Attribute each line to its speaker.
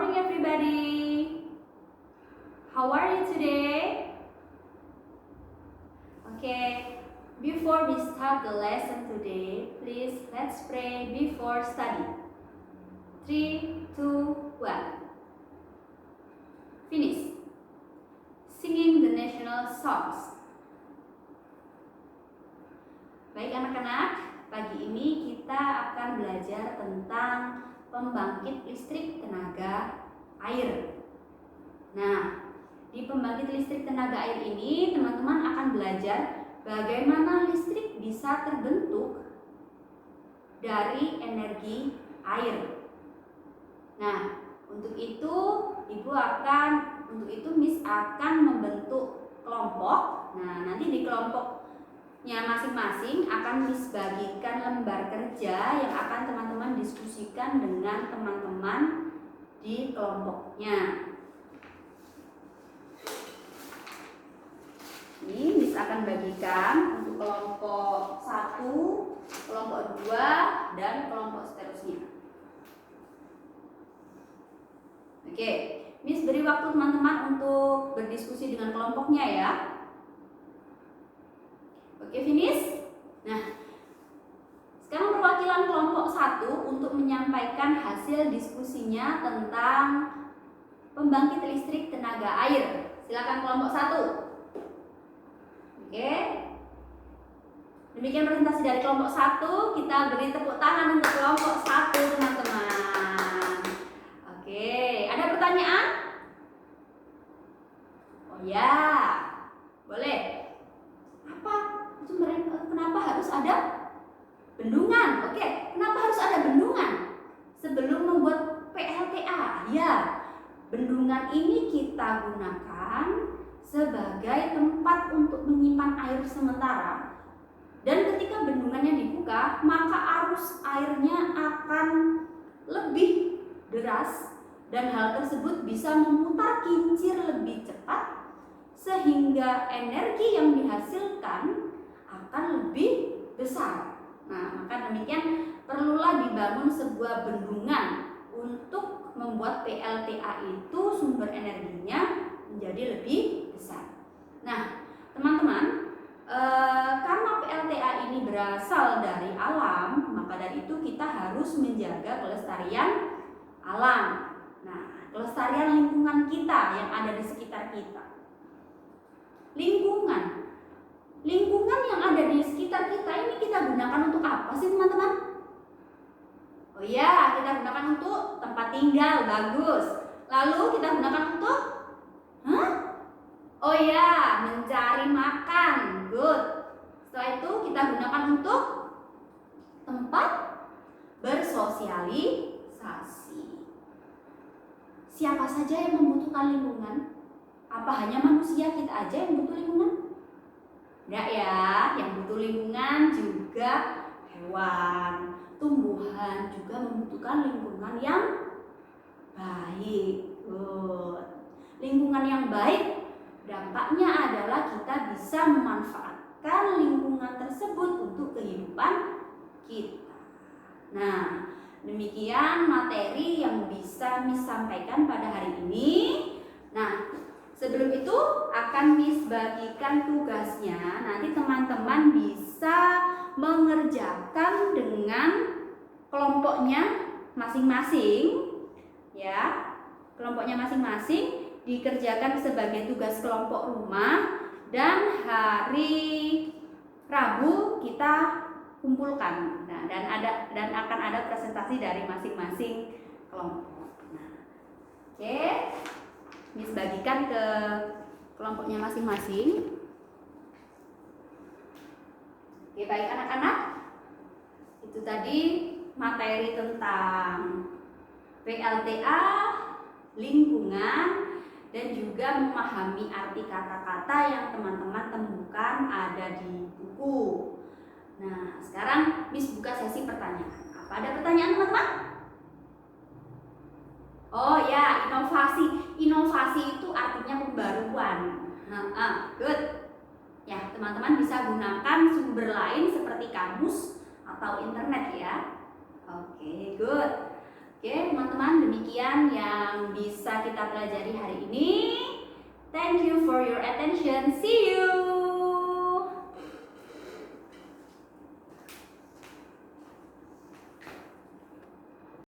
Speaker 1: morning everybody. How are you today? Okay, before we start the lesson today, please let's pray before study. 3, 2, 1. Finish. Singing the national songs. Baik anak-anak, pagi ini kita akan belajar tentang pembangkit listrik tenaga air. Nah, di pembangkit listrik tenaga air ini teman-teman akan belajar bagaimana listrik bisa terbentuk dari energi air. Nah, untuk itu Miss akan membentuk kelompok. Nah, nanti di kelompoknya masing-masing akan Miss bagikan lembar kerja yang akan teman-teman diskusikan dengan teman-teman di kelompoknya. Ini Miss akan bagikan untuk kelompok 1, kelompok 2, dan kelompok seterusnya. Oke, Miss beri waktu teman-teman untuk berdiskusi dengan kelompoknya ya. Oke, finish. Nah, sekarang perwakilan kelompok 1 untuk menyampaikan hasil diskusinya tentang pembangkit listrik tenaga air. Silakan kelompok 1. Oke. Demikian presentasi dari kelompok 1. Kita beri tepuk tangan untuk kelompok 1, teman-teman. Oke, ada pertanyaan? Oh ya, boleh. Kenapa harus ada bendungan? Oke, kenapa harus ada bendungan sebelum membuat PLTA? Ya, bendungan ini kita gunakan sebagai tempat untuk menyimpan air sementara. Dan ketika bendungannya dibuka, maka arus airnya akan lebih deras dan hal tersebut bisa memutar kincir lebih cepat sehingga energi yang dihasilkan akan lebih besar. Nah, maka demikian perlulah dibangun sebuah bendungan untuk membuat PLTA itu sumber energinya menjadi lebih besar. Nah, teman-teman, karena PLTA ini berasal dari alam, maka dari itu kita harus menjaga kelestarian alam. Nah, kelestarian lingkungan kita yang ada di sekitar kita. Lingkungan yang ada di sekitar kita ini kita gunakan untuk apa sih, teman-teman? Oh iya, kita gunakan untuk tempat tinggal, bagus. Lalu kita gunakan untuk oh iya, mencari makan, good. Setelah itu kita gunakan untuk tempat bersosialisasi. Siapa saja yang membutuhkan lingkungan? Apa hanya manusia kita aja yang butuh lingkungan? Enggak ya, yang butuh lingkungan juga hewan, tumbuhan juga membutuhkan lingkungan yang baik. Good. Lingkungan yang baik dampaknya adalah kita bisa memanfaatkan lingkungan tersebut untuk kehidupan kita. Nah, demikian materi yang bisa Miss sampaikan pada hari ini. Nah, sebelum itu akan Miss bagikan tugasnya. Nanti teman-teman bisa mengerjakan dengan kelompoknya masing-masing. Ya, kelompoknya masing-masing dikerjakan sebagai tugas kelompok rumah, dan hari Rabu kita kumpulkan. Nah, dan akan ada presentasi dari masing-masing kelompok. Nah, oke. Miss bagikan ke kelompoknya masing-masing. Oke, baik anak-anak. Itu tadi materi tentang PLTA, lingkungan, dan juga memahami arti kata-kata yang teman-teman temukan ada di buku. Nah, sekarang Miss buka sesi pertanyaan. Apa ada pertanyaan, teman-teman? Oh ya, inovasi. Inovasi itu artinya pembaruan. Good. Ya, teman-teman bisa gunakan sumber lain seperti kamus atau internet ya. Oke, good. Oke, Oke, teman-teman, demikian yang bisa kita pelajari hari ini. Thank you for your attention. See you.